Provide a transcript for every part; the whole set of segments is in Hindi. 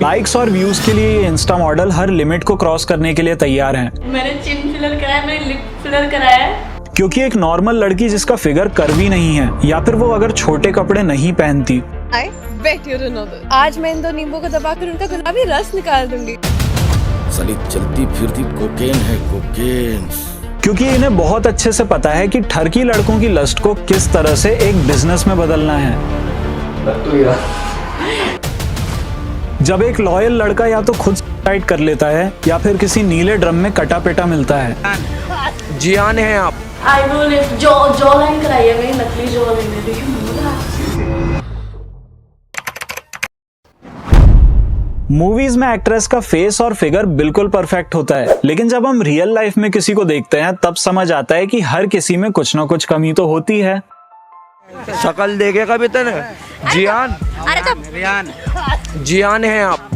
लाइक्स और व्यूज के लिए ये इंस्टा मॉडल हर लिमिट को क्रॉस करने के लिए तैयार हैं। मैंने चिन फिलर कराया, मैंने लिप फिलर कराया है। क्योंकि एक नॉर्मल लड़की जिसका फिगर कर्वी नहीं है या फिर वो अगर छोटे कपड़े नहीं पहनती, I bet you don't know this. आज मैं इन दो नींबू को दबाकर उनका गुलाबी रस निकाल दूंगी। साली चलती फिरती कोकेन है, कोकेन। क्योंकि इन्हें बहुत अच्छे से पता है कि ठरकी लड़कों की लस्ट को किस तरह से एक बिजनेस में बदलना है। जब एक लॉयल लड़का या तो खुद सुसाइड कर लेता है या फिर किसी नीले ड्रम में कटा पेटा मिलता है। जियान है आप। आईब्रो लिफ्ट, जॉ लाइन कराई है मेरी, नकली जॉ लाइन है, देखिए मूवीज में एक्ट्रेस का फेस और फिगर बिल्कुल परफेक्ट होता है, लेकिन जब हम रियल लाइफ में किसी को देखते हैं तब समझ आता है कि हर किसी में कुछ ना कुछ कमी तो होती है। शकल देखे कभी तने? जियान, जियान है आप।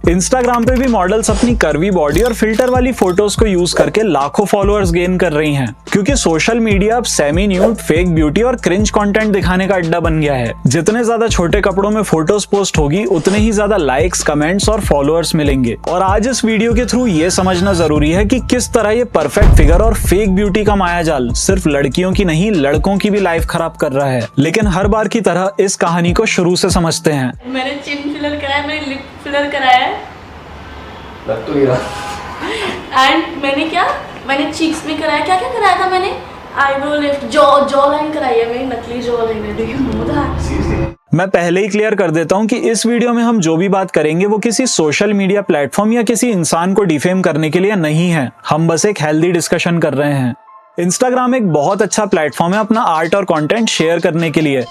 इंस्टाग्राम पे भी मॉडल्स अपनी कर्वी बॉडी और फिल्टर वाली फोटोज को यूज करके लाखों फॉलोअर्स गेन कर रही हैं, क्योंकि सोशल मीडिया अब सेमी न्यूड, फेक ब्यूटी और क्रिंज कंटेंट दिखाने का अड्डा बन गया है। जितने ज्यादा छोटे कपड़ों में फोटोज पोस्ट होगी उतने ही ज्यादा लाइक्स, कमेंट्स और फॉलोअर्स मिलेंगे। और आज इस वीडियो के थ्रू ये समझना जरूरी है कि किस तरह ये परफेक्ट फिगर और फेक ब्यूटी का माया जाल सिर्फ लड़कियों की नहीं, लड़कों की भी लाइफ खराब कर रहा है। लेकिन हर बार की तरह इस कहानी को शुरू से समझते हैं। मैंने चिन फिलर कराया, मैंने लिप फिलर कराया है। एंड मैंने चीक्स भी कराया। क्या कराया था मैंने? आईब्रो लिफ्ट, जॉ लाइन कराई है मेरी, नकली जॉ लाइन है, देखिए। मैं पहले ही क्लियर कर देता हूं कि इस वीडियो में हम जो भी बात करेंगे वो किसी सोशल मीडिया प्लेटफॉर्म या किसी इंसान को डिफेम करने के लिए नहीं है। हम बस एक हेल्दी डिस्कशन कर रहे हैं। इंस्टाग्राम एक बहुत अच्छा प्लेटफॉर्म है अपना आर्ट और कंटेंट शेयर करने के लिए,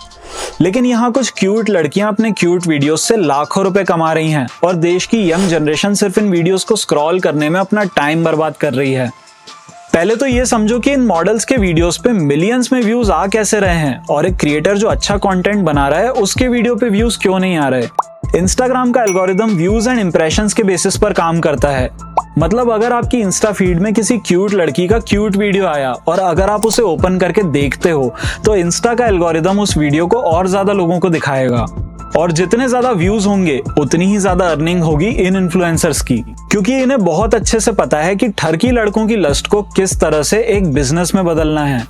लेकिन यहाँ कुछ क्यूट लड़कियां अपने क्यूट वीडियोस से लाखों रुपए कमा रही हैं और देश की यंग जनरेशन सिर्फ इन वीडियोस को स्क्रॉल करने में अपना टाइम बर्बाद कर रही है। पहले तो ये समझो कि इन मॉडल्स के वीडियोस पे मिलियंस में व्यूज आ कैसे रहे हैं, और एक क्रिएटर जो अच्छा कंटेंट बना रहा है उसके वीडियो पे व्यूज क्यों नहीं आ रहे। इंस्टाग्राम का एल्गोरिदम व्यूज एंड इंप्रेशंस के बेसिस पर काम करता है। मतलब अगर आपकी इंस्टा फीड में किसी क्यूट लड़की का क्यूट वीडियो आया और अगर आप उसे ओपन करके देखते हो तो इंस्टा का एल्गोरिदम उस वीडियो को और ज्यादा लोगों को दिखाएगा, और जितने ज्यादा व्यूज होंगे उतनी ही ज्यादा अर्निंग होगी इन इन्फ्लुएंसर्स की, क्योंकि इन्हें बहुत अच्छे से पता है कि ठरकी लड़कों की लस्ट को किस तरह से एक बिजनेस में बदलना है।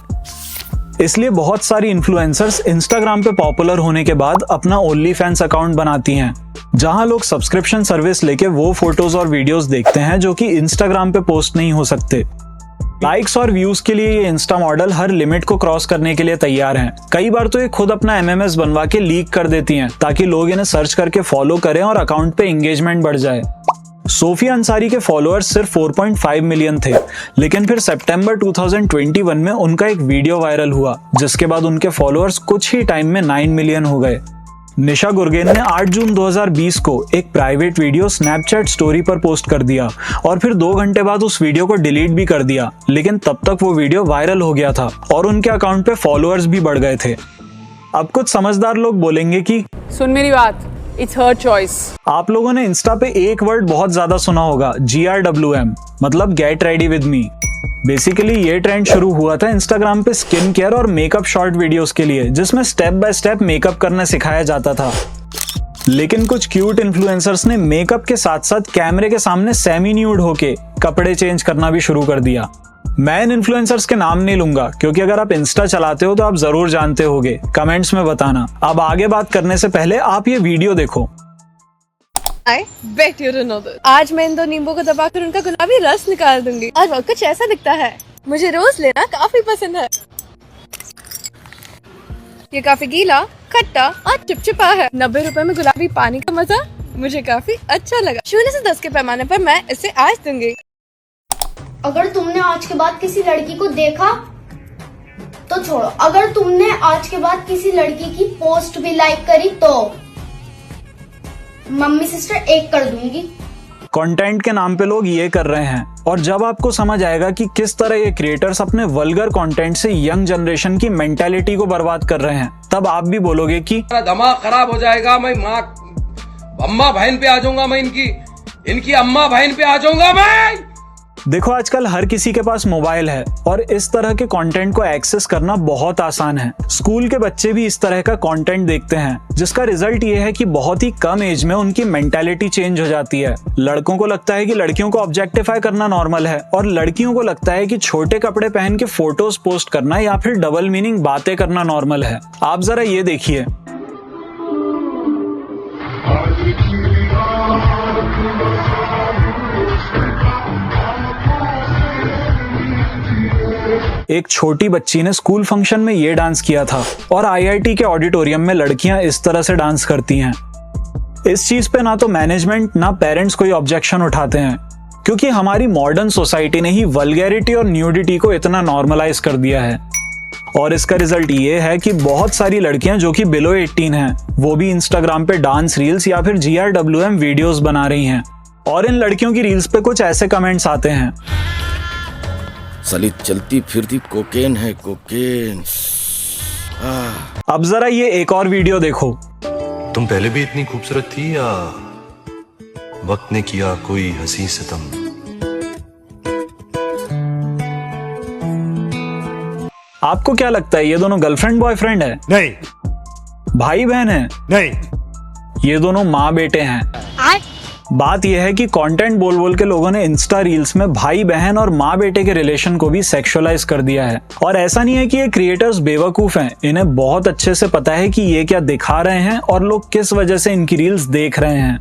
इसलिए बहुत सारी इन्फ्लुएंसर्स इंस्टाग्राम पे पॉपुलर होने के बाद अपना ओनली फैंस अकाउंट बनाती हैं, जहां लोग सब्सक्रिप्शन सर्विस लेके वो फोटोज और वीडियोस देखते हैं जो कि इंस्टाग्राम पे पोस्ट नहीं हो सकते। लाइक्स और व्यूज के लिए ये इंस्टा मॉडल हर लिमिट को क्रॉस करने के लिए तैयार हैं। कई बार तो ये खुद अपना MMS बनवा के लीक कर देती हैं ताकि लोग इन्हें सर्च करके फॉलो करें और अकाउंट पे एंगेजमेंट बढ़ जाए। सोफिया अंसारी के फॉलोअर्स सिर्फ 4.5 मिलियन थे, लेकिन फिर सितंबर 2021 में उनका एक वीडियो वायरल हुआ जिसके बाद उनके फॉलोअर्स कुछ ही टाइम में 9 मिलियन हो गए। निशा गुरगेन ने 8 जून 2020 को एक प्राइवेट वीडियो स्नैपचैट स्टोरी पर पोस्ट कर दिया और फिर 2 घंटे बाद उस वीडियो को डिलीट भी कर दिया, लेकिन तब तक वो वीडियो वायरल हो गया था और उनके अकाउंट पे फॉलोअर्स भी बढ़ गए थे। अब कुछ समझदार लोग बोलेंगे कि सुन मेरी बात, इट्स हर चॉइस। आप लोगों ने इंस्टा पे एक वर्ड बहुत ज्यादा सुना होगा, GRWM, मतलब get ready with me. Basically ये ट्रेंड शुरू हुआ था इंस्टाग्राम पे स्किन केयर और मेकअप शॉर्ट वीडियोस के लिए, जिसमें स्टेप बाय स्टेप मेकअप करना सिखाया जाता था। लेकिन कुछ क्यूट इन्फ्लुएंसर्स ने मेकअप के साथ साथ कैमरे के सामने सेमी न्यूड होके कपड़े चेंज करना भी शुरू कर दिया। मैं इन इन्फ्लुएंसर्स के नाम नहीं लूंगा क्योंकि अगर आप इंस्टा चलाते हो तो आप जरूर जानते होगे, कमेंट्स में बताना। अब आगे बात करने से पहले आप ये वीडियो देखो। I bet you don't know this. आज मैं इन दो नींबू को दबाकर उनका गुलाबी रस निकाल दूंगी और वो कुछ ऐसा दिखता है। मुझे रोज लेना काफी पसंद है। ये काफी गीला, खट्टा और चिपचिपा है। 90 रुपए में गुलाबी पानी का मजा मुझे काफी अच्छा लगा। 0 से 10 के पैमाने पर मैं इसे आज दूंगी। अगर तुमने आज के बाद किसी लड़की को देखा तो छोड़ो, अगर तुमने आज के बाद किसी लड़की की पोस्ट भी लाइक करी तो मम्मी सिस्टर 1 कर दूंगी। कंटेंट के नाम पे लोग ये कर रहे हैं, और जब आपको समझ आएगा कि किस तरह ये क्रिएटर्स अपने वल्गर कंटेंट से यंग जनरेशन की मेंटालिटी को बर्बाद कर रहे हैं, तब आप भी बोलोगे कि दिमाग खराब हो जाएगा, मैं माँ अम्मा बहन पे आ जाऊंगा, मैं इनकी अम्मा बहन पे आ जाऊंगा मैं। देखो आजकल हर किसी के पास मोबाइल है और इस तरह के कंटेंट को एक्सेस करना बहुत आसान है। स्कूल के बच्चे भी इस तरह का कंटेंट देखते हैं, जिसका रिजल्ट ये है कि बहुत ही कम एज में उनकी मेंटालिटी चेंज हो जाती है। लड़कों को लगता है कि लड़कियों को ऑब्जेक्टिफाई करना नॉर्मल है और लड़कियों को लगता है कि छोटे कपड़े पहन के फोटोज पोस्ट करना या फिर डबल मीनिंग बातें करना नॉर्मल है। आप जरा ये देखिए, एक छोटी बच्ची ने स्कूल फंक्शन में ये डांस किया था और आईआईटी के ऑडिटोरियम में लड़कियां इस तरह से डांस करती हैं। इस चीज पे ना तो मैनेजमेंट ना पेरेंट्स कोई ऑब्जेक्शन उठाते हैं, क्योंकि हमारी मॉडर्न सोसाइटी ने ही वल्गैरिटी और न्यूडिटी को इतना नॉर्मलाइज कर दिया है। और इसका रिजल्ट ये है कि बहुत सारी लड़कियां जो कि बिलो 18 हैं, वो भी इंस्टाग्राम पे डांस रील्स या फिर GRWM वीडियोस बना रही हैं। और इन लड़कियों की रील्स पे कुछ ऐसे कमेंट्स आते हैं, साली चलती फिरती कोकेन है कोकेन। अब जरा ये एक और वीडियो देखो। तुम पहले भी इतनी खूबसूरत थी या वक्त ने किया कोई हंसी सितम? आपको क्या लगता है ये दोनों गर्लफ्रेंड बॉयफ्रेंड है? नहीं। भाई बहन है? नहीं। ये दोनों माँ बेटे हैं। बात यह है कि कंटेंट बोल बोल के लोगों ने इंस्टा रील्स में भाई बहन और माँ बेटे के रिलेशन को भी सेक्सुअलाइज कर दिया है। और ऐसा नहीं है कि ये क्रिएटर्स बेवकूफ हैं, इन्हें बहुत अच्छे से पता है कि ये क्या दिखा रहे हैं और लोग किस वजह से इनकी रील्स देख रहे हैं।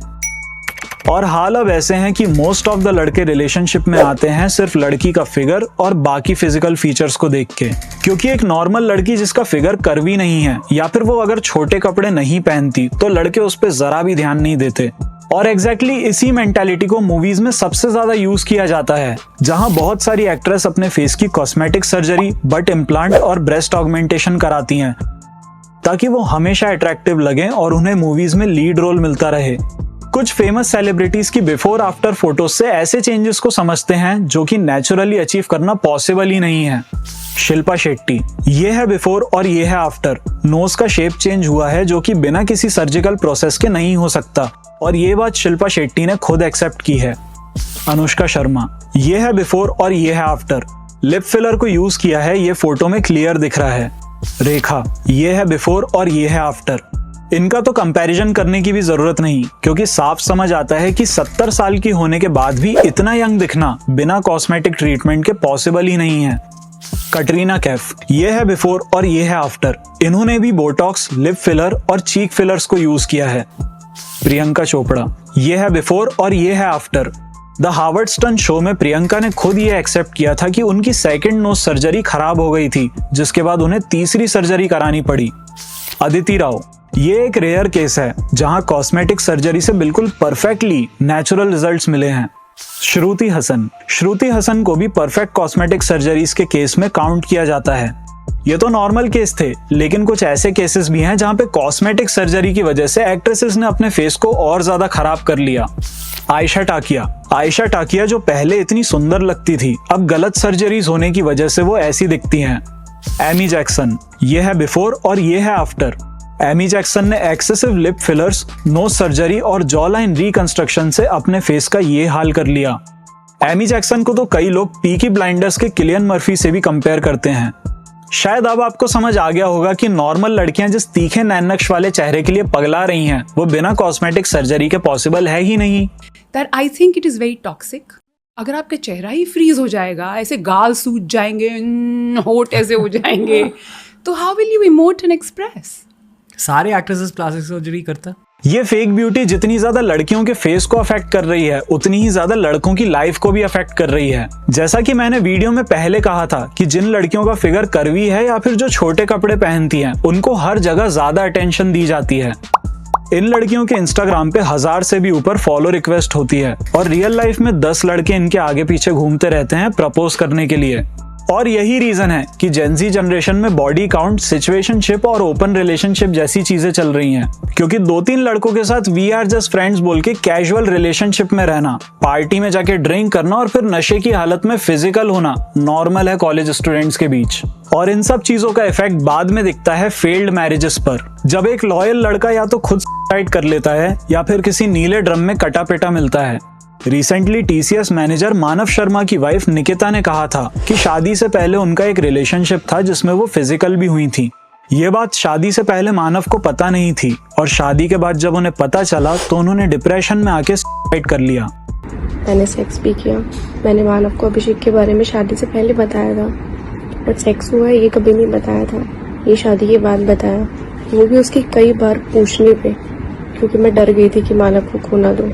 और हाल अब ऐसे हैं कि मोस्ट ऑफ द लड़के रिलेशनशिप में आते हैं सिर्फ लड़की का फिगर और बाकी फिजिकल फीचर्स को देख के, क्योंकि एक नॉर्मल लड़की जिसका फिगर कर्वी नहीं है या फिर वो अगर छोटे कपड़े नहीं पहनती तो लड़के उस पर जरा भी ध्यान नहीं देते। और एग्जैक्टली इसी मेंटालिटी को मूवीज में सबसे ज्यादा यूज किया जाता है, जहां बहुत सारी एक्ट्रेस अपने फेस की कॉस्मेटिक सर्जरी, बट इम्प्लांट और ब्रेस्ट ऑगमेंटेशन कराती हैं ताकि वो हमेशा अट्रैक्टिव लगें और उन्हें मूवीज में लीड रोल मिलता रहे। कुछ फेमस सेलिब्रिटीज की बिफोर आफ्टर फोटोज से ऐसे चेंजेस को समझते हैं जो कि नेचुरली अचीव करना पॉसिबल ही नहीं है। शिल्पा शेट्टी, ये है बिफोर और ये है आफ्टर। नोज का शेप चेंज हुआ है जो कि बिना किसी सर्जिकल प्रोसेस के नहीं हो सकता, और ये बात शिल्पा शेट्टी ने खुद एक्सेप्ट की है। अनुष्का शर्मा, ये है बिफोर और ये है आफ्टर। लिप फिलर को यूज किया है, ये फोटो में क्लियर दिख रहा है। रेखा, ये है बिफोर और ये है आफ्टर। इनका तो कंपैरिजन करने की भी जरूरत नहीं, क्योंकि साफ समझ आता है कि 70 साल की होने के बाद भी इतना यंग दिखना बिना कॉस्मेटिक ट्रीटमेंट के पॉसिबल ही नहीं है। कटरीना कैफ, ये है बिफोर और ये है आफ्टर। इन्होंने भी बोटॉक्स, लिप फिलर और चीक फिलर्स को यूज किया है। प्रियंका चोपड़ा, ये है बिफोर और ये है after. The Harvard stern show में प्रियंका ने खुद ये एक्सेप्ट किया था कि उनकी सेकंड नोज सर्जरी खराब हो गई थी, जिसके बाद उन्हें तीसरी सर्जरी करानी पड़ी। अदिति राव, ये एक रेयर केस है जहां कॉस्मेटिक सर्जरी से बिल्कुल परफेक्टली नेचुरल रिजल्ट्स मिले हैं। श्रुति हसन को भी परफेक्ट कॉस्मेटिक सर्जरीज के केस में काउंट किया जाता है। ये तो नॉर्मल केस थे, लेकिन कुछ ऐसे केसेस भी हैं जहां पे कॉस्मेटिक सर्जरी की वजह से एक्ट्रेसेस ने अपने फेस को और ज्यादा खराब कर लिया। आयशा टाकिया जो पहले इतनी सुंदर लगती थी, अब गलत सर्जरीज होने की वजह से वो ऐसी दिखती हैं। एमी जैक्सन, ये है बिफोर और ये है आफ्टर। एमी जैक्सन ने excessive lip fillers, nose surgery और जॉ लाइन रिकंस्ट्रक्शन से अपने फेस का ये हाल कर लिया। एमी जैक्सन को तो कई लोग पीकी ब्लाइंडर्स के किलियन मर्फी से भी कंपेयर करते हैं। शायद अब आपको समझ आ गया होगा कि नॉर्मल लड़कियां जिस तीखे नैन नक्श वाले चेहरे के लिए पगला रही हैं, वो बिना कॉस्मेटिक सर्जरी के पॉसिबल है ही नहीं। That I think it is very toxic. अगर आपका चेहरा ही फ्रीज हो जाएगा, ऐसे गाल सूज जाएंगे, होठ ऐसे हो जाएंगे, तो how will you emote and express? सारे एक्ट्रेसेस प्लास्टिक सर्जरी करता। ये फेक ब्यूटी जितनी ज्यादा लड़कियों के फेस को अफेक्ट कर रही है, उतनी ही ज्यादा लड़कों की लाइफ को भी अफेक्ट कर रही है। जैसा कि मैंने वीडियो में पहले कहा था कि जिन लड़कियों का फिगर कर्वी है या फिर जो छोटे कपड़े पहनती हैं, उनको हर जगह ज्यादा अटेंशन दी जाती है। इन लड़कियों के इंस्टाग्राम पे 1000 से भी ऊपर फॉलो रिक्वेस्ट होती है और रियल लाइफ में 10 लड़के इनके आगे पीछे घूमते रहते हैं प्रपोज करने के लिए। और यही रीजन है कि जेनजी जनरेशन में बॉडी काउंट, सिचुएशनशिप और ओपन रिलेशनशिप जैसी चीजें चल रही हैं, क्योंकि 2-3 लड़कों के साथ वी आर जस्ट फ्रेंड्स बोल के कैजुअल रिलेशनशिप में रहना, पार्टी में जाके ड्रिंक करना और फिर नशे की हालत में फिजिकल होना नॉर्मल है कॉलेज स्टूडेंट्स के बीच। और इन सब चीजों का इफेक्ट बाद में दिखता है फेल्ड मैरिजेस पर, जब एक लॉयल लड़का या तो खुद सुसाइड कर लेता है या फिर किसी नीले ड्रम में कटा पेटा मिलता है। रिसेंटली TCS मैनेजर मानव शर्मा की वाइफ निकिता ने कहा था कि शादी से पहले उनका एक रिलेशनशिप था जिसमें वो फिजिकल भी हुई थी। ये बात शादी से पहले मानव को पता नहीं थी और शादी के बाद जब उन्हें पता चला तो उन्होंने डिप्रेशन में आके सुसाइड कर लिया। मैंने सेक्स भी किया। मैंने मानव को अभिषेक के बारे में शादी से पहले बताया था, बट सेक्स हुआ है ये कभी नहीं बताया था। ये शादी के बाद बताया, वो भी उसकी कई बार पूछने पे, क्योंकि मैं डर गई थी कि मानव को खो ना दूं।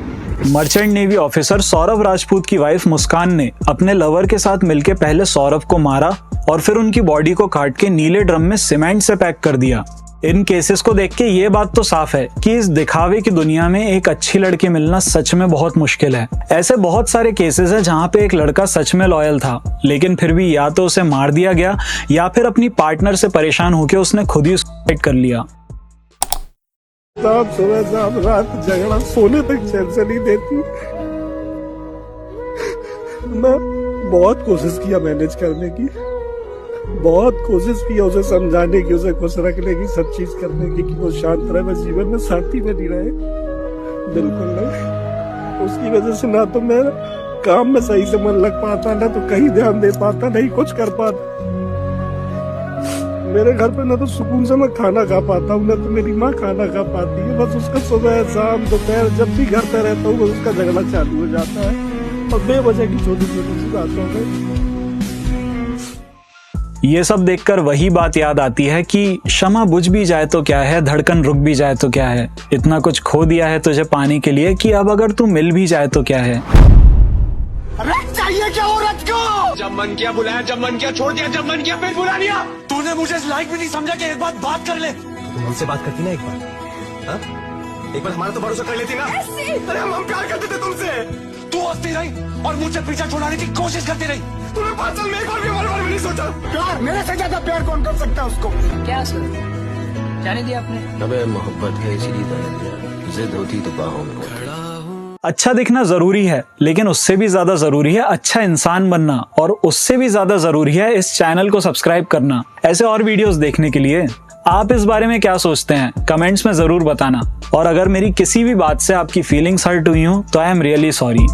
Merchant navy officer Saurabh Rajput की वाइफ मुस्कान ने अपने लवर के साथ मिलकर पहले सौरभ को मारा और फिर उनकी बॉडी को काट के नीले ड्रम में सीमेंट से पैक कर दिया। इन केसेस को देख के ये बात तो साफ है कि इस दिखावे की दुनिया में एक अच्छी लड़की मिलना सच में बहुत मुश्किल है। ऐसे बहुत सारे केसेस हैं जहाँ पे एक लड़का सच में लॉयल था, लेकिन फिर भी या तो उसे मार दिया गया या फिर अपनी पार्टनर से परेशान होकर उसने खुद ही सुसाइड कर लिया। सुबह शाम रात झगड़ा, सोने तक चैन से नहीं देती। मैं बहुत कोशिश किया मैनेज करने की, बहुत कोशिश किया उसे समझाने की, उसे खुश रखने की, सब चीज करने की कि वो शांत रहे, मैं जीवन में शांति में नहीं रहे। बिल्कुल नहीं। उसकी वजह से ना तो मैं काम में सही से मन लग पाता, ना तो कहीं ध्यान दे पाता, नहीं कुछ कर पाता। मेरे घर पे ना तो सुकून से मैं खाना खा पाता हूँ, ना तो मेरी माँ खाना खा पाती है। बस उसका सुबह शाम दोपहर जब भी घर पे रहता हूँ उसका झगड़ा चालू हो जाता है और बेवजह की छोटी छोटी सी बातों में। ये सब देखकर वही बात याद आती है कि शमा बुझ भी जाए तो क्या है, धड़कन रुक भी जाए तो क्या है। इतना कुछ खो दिया है तुझे पाने के लिए कि अब अगर तू मिल भी जाए तो क्या है। चाहिए क्या औरत को? जब मन किया बुलाया, जब मन किया छोड़ दिया, जब मन किया फिर बुला लिया। तूने मुझे इस लायक भी नहीं समझा कि एक बात कर ले। तुम हमसे बात करती ना एक बार, हाँ? एक बार हमारा तो भरोसा कर लेती ना। अरे हम प्यार करते थे तुमसे। तू हंसती रही और मुझे पीछा छुड़ाने की कोशिश करती रही। तूने 5 साल में एक बार भी हमारे बारे में नहीं सोचा। प्यार मेरे से ज्यादा प्यार कौन कर सकता है उसको? क्या सर जाने दिया आपने? अबे मोहब्बत है इसीलिए जाने दिया, जिद होती तो बाहों में होती। अच्छा दिखना जरूरी है, लेकिन उससे भी ज्यादा जरूरी है अच्छा इंसान बनना, और उससे भी ज्यादा जरूरी है इस चैनल को सब्सक्राइब करना ऐसे और वीडियोस देखने के लिए। आप इस बारे में क्या सोचते हैं कमेंट्स में जरूर बताना, और अगर मेरी किसी भी बात से आपकी फीलिंग्स हर्ट हुई हो तो आई एम रियली सॉरी।